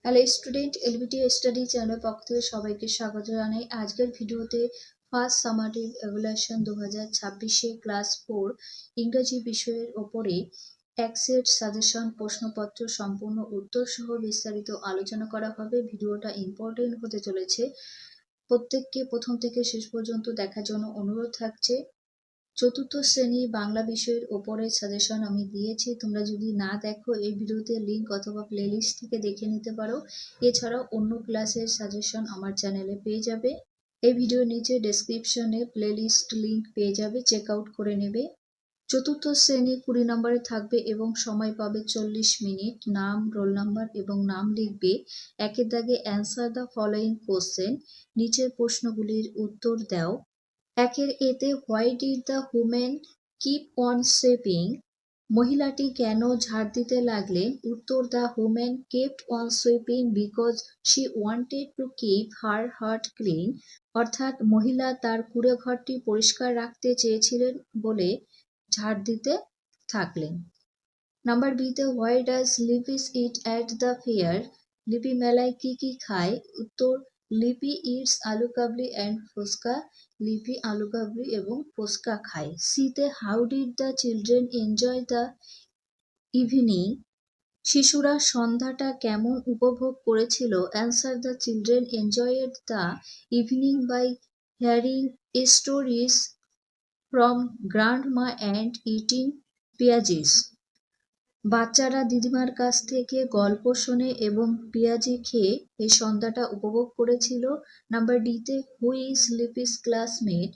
Hello student, LBT study channel পক্ষ থেকে সবাইকে স্বাগত জানাই। আজকের ভিডিওতে ফার্স্ট সামারিভ এভালুয়েশন 2026 ক্লাস 4 ইংরেজি বিষয়ের ওপরে এক্সেট সাজেশন প্রশ্নপত্র সম্পূর্ণ উত্তর সহ বিস্তারিত আলোচনা করা হবে। ভিডিওটা ইম্পর্টেন্ট হতে চলেছে, প্রত্যেককে প্রথম থেকে শেষ পর্যন্ত দেখার জন্য অনুরোধ থাকছে। চতুর্থ শ্রেণী বাংলা বিষয়ের ওপরে সাজেশন আমি দিয়েছি, তোমরা যদি না দেখো এই ভিডিওতে লিংক অথবা প্লেলিস্ট থেকে দেখে নিতে পারো। এছাড়াও অন্য ক্লাসের সাজেশন আমার চ্যানেলে পেয়ে যাবে। এই ভিডিওর নিচে ডেসক্রিপশনে প্লেলিস্ট লিংক পেয়ে যাবে, চেক আউট করে নেবে। চতুর্থ শ্রেণী 20 নম্বরে থাকবে এবং সময় পাবে 40 মিনিট। নাম, রোল নাম্বার এবং নাম লিখবে। একের দাগে অ্যান্সার দ্য ফলোয়িং কোশ্চেন, নিচের প্রশ্নগুলির উত্তর দাও। একের এতে why did the woman keep on sweeping, মহিলাটি কেন ঝাড় দিতে লাগলেন? উত্তর, the woman kept on sweeping because she wanted to keep her hut clean, অর্থাৎ মহিলা তার কুঁড়ে ঘরটি পরিষ্কার রাখতে চেয়েছিলেন বলে ঝাড় দিতে থাকলেন। নাম্বার বিতে why does Lipi's it at the fair, লিপি মেলায় কি কি খায়? উত্তর, লিপি ইটস আলু কাবলি অ্যান্ড ফুচকা, লিপি আলু কাবলি এবং ফুচকা খায়। সিতে how did the children enjoy the evening, শিশুরা সন্ধ্যাটা কেমন উপভোগ করেছিল? Answer, the children enjoyed the evening by hearing stories from grandma and eating peyajis, বাচ্চারা দিদিমার কাছ থেকে গল্প শোনে এবং পেঁয়াজি খেয়ে এই সন্ধ্যাটা উপভোগ করেছিল। নাম্বার ডিতে হু ইজ লিপিস ক্লাসমেট,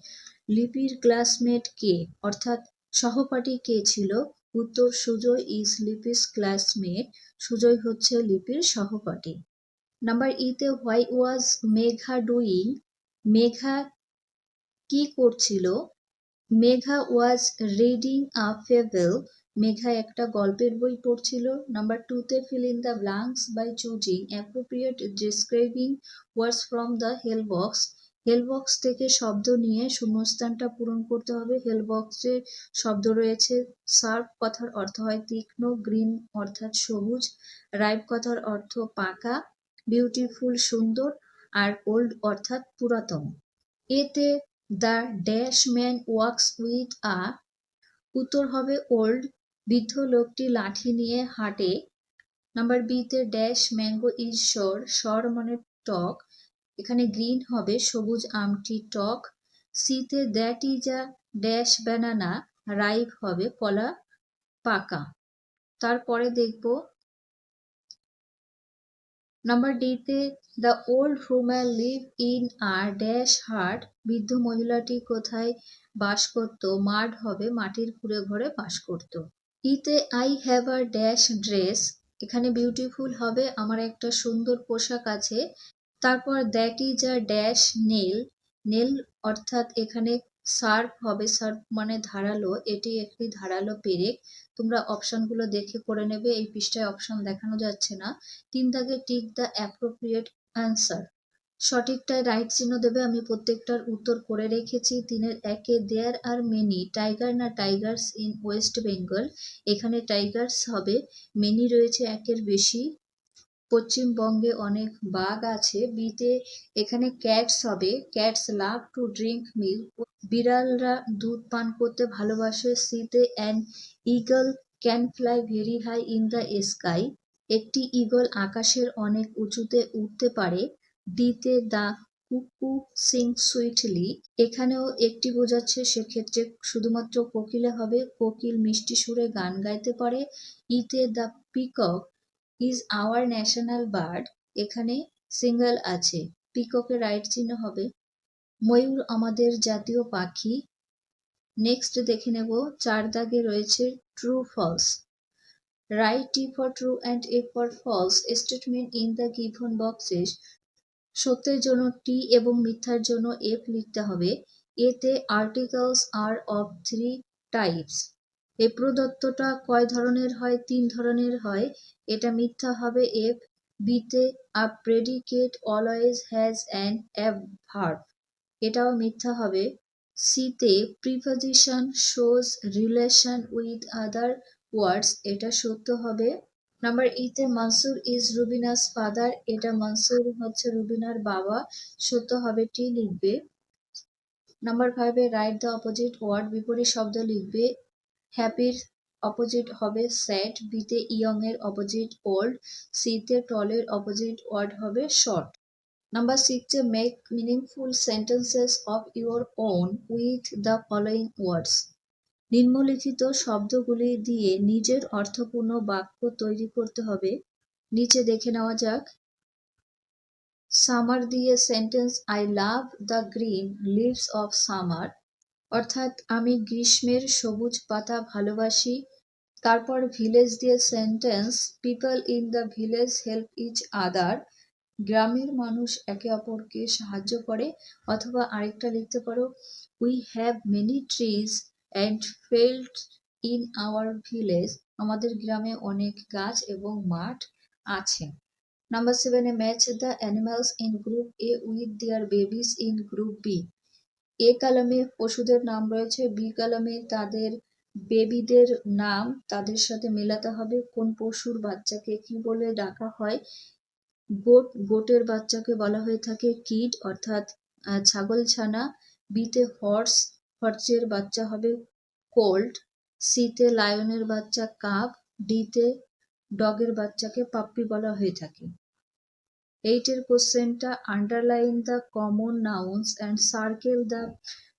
লিপির ক্লাসমেট কে, অর্থাৎ সহপাঠী কে ছিল? উত্তর, সুজয় ইজ লিপিস ক্লাসমেট, সুজয় হচ্ছে লিপির সহপাঠী। নাম্বার ইতে why was Megha doing, Megha কি করছিল? Megha was reading a fable, মেঘা একটা গল্পের বই পড়ছিল। নাম্বার টুতে fill in the blanks by choosing appropriate describing words from the help box, help box থেকে শব্দ নিয়ে শূন্যস্থানটা পূরণ করতে হবে। হেল বক্সে শব্দ রয়েছে শার্প, কথার অর্থ হয় তীক্ষ্ণ, গ্রিন অর্থাৎ সবুজ, রাইপ কথার অর্থ পাকা, বিউটিফুল সুন্দর, আর ওল্ড অর্থাৎ পুরাতন। এতে the dash man wax with a, উত্তর হবে ওল্ড, বৃদ্ধ লোকটি লাঠি নিয়ে হাঁটে। নাম্বার বিতে ড্যাশ ম্যাঙ্গো ইজ সর, সর মানে টক, এখানে গ্রিন হবে সবুজ আমটি টক। সিতে that is a dash banana, ripe হবে কলা পাকা। তারপরে দেখব নাম্বার ডিতে the old woman live in a dash হাট, বৃদ্ধ মহিলাটি কোথায় বাস করত? মাড হবে মাটির কুঁড়ে ঘরে বাস করত। ইতে I have a dash dress, এখানে বিউটিফুল হবে আমার একটা সুন্দর পোশাক আছে। তারপর that is a dash nail, nail অর্থাৎ এখানে শার্প হবে, শার্প মানে ধারালো, এটি একটি ধারালো পেরেক। তোমরা অপশনগুলো দেখে করে নেবে, এই পৃষ্ঠায় অপশন দেখানো যাচ্ছে না। 3 দাগে টিক দ্য অ্যাপ্রোপ্রিয়েট অ্যান্সার, সঠিকটায় রাইট চিহ্ন দেবে। আমি প্রত্যেকটার উত্তর করে রেখেছি। 3-এর একে দেয়ার আর মেনি টাইগার না টাইগার্স ইন ওয়েস্ট বেঙ্গল, এখানে টাইগার্স হবে, মেনি রয়েছে একের বেশি, পশ্চিমবঙ্গে অনেক বাঘ আছে। বিতে এখানে ক্যাটস হবে, cats love to drink milk, বিড়ালরা দুধ পান করতে ভালোবাসে। সিতে an eagle can fly very high in the sky, একটি ঈগল আকাশের অনেক উঁচুতে উঠতে পারে। ডিতে দ্য কুকু সিং সুইটলি, এখানেও একটি বোঝাচ্ছে, সেক্ষেত্রে শুধুমাত্র কোকিলে হবে, কোকিল মিষ্টি সুরে গান গাইতে পারে। ইতে the peacock is our national bird, এখানে সিঙ্গেল আছে, পিককের রাইট চিহ্ন হবে। ময়ূর আমাদের জাতীয় পাখি। নেক্সট দেখে নেব, 4 দাগে রয়েছে true false, write T for true and F for false statement in the given boxes, সত্যের জন্য টি এবং মিথ্যার জন্য এফ লিখতে হবে। এতে আর্টিকেলস আর অফ 3 টাইপস, এই প্রদত্তটা কয় ধরনের হয়? 3 ধরনের হয়, এটা মিথ্যা হবে এফ। বিতে a predicate always has an adverb, এটাও মিথ্যা হবে। সিতে preposition shows relation with other words, এটা সত্য হবে। নাম্বার ইতে মানসুর ইজ রুবিনাস ফাদার, এটা মানসুর হচ্ছে রুবিনার বাবা, সত্য হবে টি লিখবে। নাম্বার 5 এ রাইট দ্য অপোজিট ওয়ার্ড, বিপরীত শব্দ লিখবে। হ্যাপির অপোজিট হবে স্যাড, বিতে ইয়ং এর অপোজিট ওল্ড, সিতে টলের অপোজিট ওয়ার্ড হবে শর্ট। নাম্বার 6 এ make meaningful sentences of your own with the following words, নিম্নলিখিত শব্দগুলি দিয়ে নিজের অর্থপূর্ণ বাক্য তৈরি করতে হবে। নিচে দেখে নেওয়া যাক। সামার দিয়ে sentence I love the green leaves of summer, অর্থাৎ আমি গ্রীষ্মের সবুজ পাতা ভালোবাসি। তারপর ভিলেজ দিয়ে sentence people in the village help each other, গ্রামের মানুষ একে অপরকে সাহায্য করে। অথবা আরেকটা লিখতে পারো we have many trees and fields in our village, আমাদের গ্রামে অনেক গাছ এবং মাঠ আছে। নাম্বার 7 এ match the animals in group A with their babies in group B, A কলামে পশুদের নাম রয়েছে, বি কলামে তাদের বেবিদের নাম তাদের সাথে মেলাতে হবে। কোন পশুর বাচ্চাকে কি বলে ডাকা হয়? গোটের বাচ্চাকে বলা হয়ে থাকে কিড, অর্থাৎ ছাগল ছানা। বিতে হর্সের বাচ্চা হবে কোল্ট। সিতে লায়নের বাচ্চা কাপ। ডিতে ডগের বাচ্চাকে পাপ্পি বলা হয়ে থাকে। 8 এর কোশ্চেনটা underline the common nouns and circle the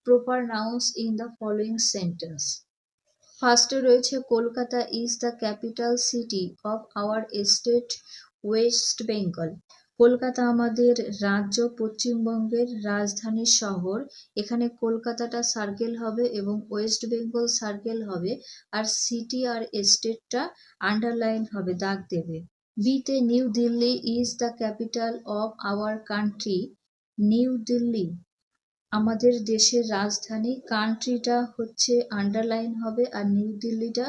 proper nouns in the following sentence. ফার্স্টে রয়েছে Kolkata is the capital city of our state West Bengal, Kolkata আমাদের রাজ্য পশ্চিমবঙ্গের রাজধানী শহর। এখানে কলকাতাটা সার্কেল হবে এবং ওয়েস্ট বেঙ্গল সার্কেল হবে, আর সিটি আর স্টেটটা আন্ডারলাইন হবে, দাগ দেবে। বিতে new Delhi is the capital of our country, new Delhi আমাদের দেশের রাজধানী, কান্ট্রিটা হচ্ছে আন্ডারলাইন হবে আর নিউ দিল্লিটা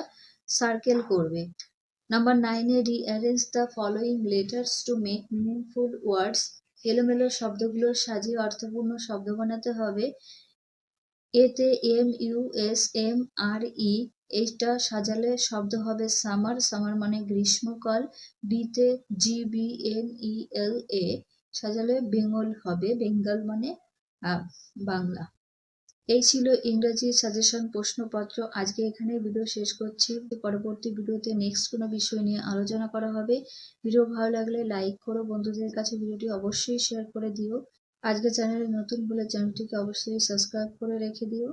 সার্কেল করবে। Number 9 A rearrange the following letters to make meaningful ওয়ার্ডস, এলোমেলো শব্দগুলো সাজিয়ে অর্থপূর্ণ শব্দ বানাতে হবে। এতে M U S M R ই, এইটা সাজালে শব্দ হবে সামার, সামার মানে গ্রীষ্মকাল। বিতে জি বি এন ই এল এ সাজালে বেঙ্গল হবে, বেঙ্গল মানে বাংলা। এই ছিল ইংরেজি সাজেশন প্রশ্নপত্র। আজকে এখানে ভিডিও শেষ করছি, পরবর্তী ভিডিওতে নেক্সট কোনো বিষয় নিয়ে আলোচনা করা হবে। ভিডিও ভালো লাগলে লাইক করো, বন্ধুদের কাছে ভিডিওটি অবশ্যই শেয়ার করে দিও। আজকে চ্যানেলে নতুন হলে চ্যানেলটিকে অবশ্যই সাবস্ক্রাইব করে রেখে দিও।